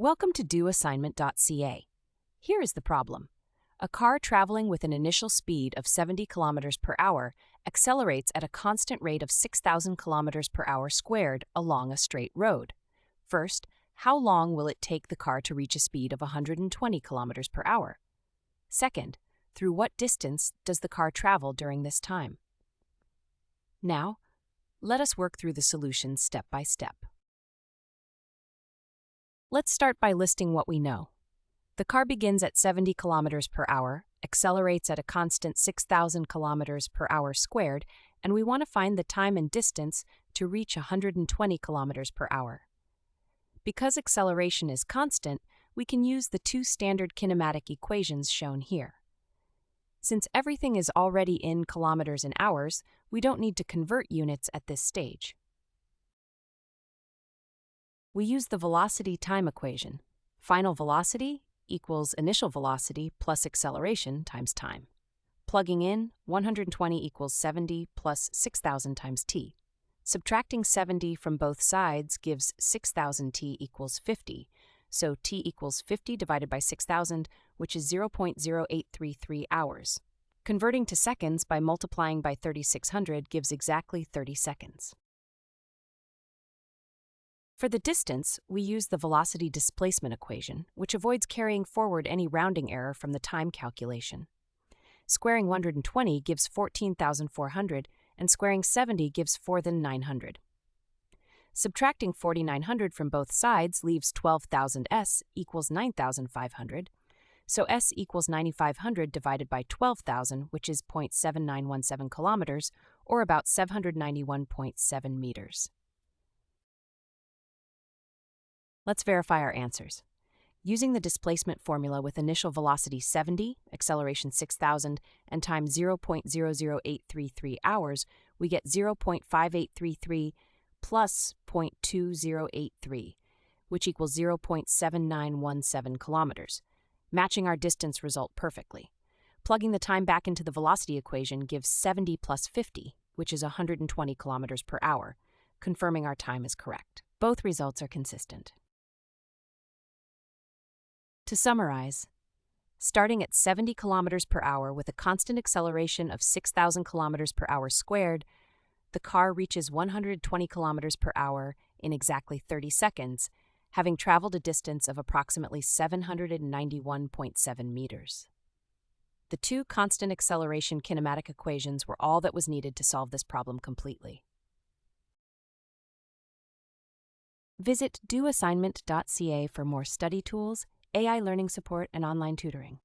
Welcome to doassignment-ca. Here is the problem. A car traveling with an initial speed of 70 kilometers per hour accelerates at a constant rate of 6,000 kilometers per hour squared along a straight road. First, how long will it take the car to reach a speed of 120 kilometers per hour? Second, through what distance does the car travel during this time? Now, let us work through the solution step by step. Let's start by listing what we know. The car begins at 70 kilometers per hour, accelerates at a constant 6,000 kilometers per hour squared, and we want to find the time and distance to reach 120 kilometers per hour. Because acceleration is constant, we can use the two standard kinematic equations shown here. Since everything is already in kilometers and hours, we don't need to convert units at this stage. We use the velocity-time equation. Final velocity equals initial velocity plus acceleration times time. Plugging in, 120 equals 70 plus 6,000 times t. Subtracting 70 from both sides gives 6,000 t equals 50, so t equals 50 divided by 6,000, which is 0.0833 hours. Converting to seconds by multiplying by 3,600 gives exactly 30 seconds. For the distance, we use the velocity displacement equation, which avoids carrying forward any rounding error from the time calculation. Squaring 120 gives 14,400, and squaring 70 gives 4,900. Subtracting 4,900 from both sides leaves 12,000 s equals 9,500, so s equals 9,500 divided by 12,000, which is 0.7917 kilometers, or about 791.7 meters. Let's verify our answers. Using the displacement formula with initial velocity 70, acceleration 6,000, and time 0.00833 hours, we get 0.5833 plus 0.2083, which equals 0.7917 kilometers, matching our distance result perfectly. Plugging the time back into the velocity equation gives 70 plus 50, which is 120 kilometers per hour, confirming our time is correct. Both results are consistent. To summarize, starting at 70 kilometers per hour with a constant acceleration of 6,000 kilometers per hour squared, the car reaches 120 kilometers per hour in exactly 30 seconds, having traveled a distance of approximately 791.7 meters. The two constant acceleration kinematic equations were all that was needed to solve this problem completely. Visit doassignment.ca for more study tools, AI learning support, and online tutoring.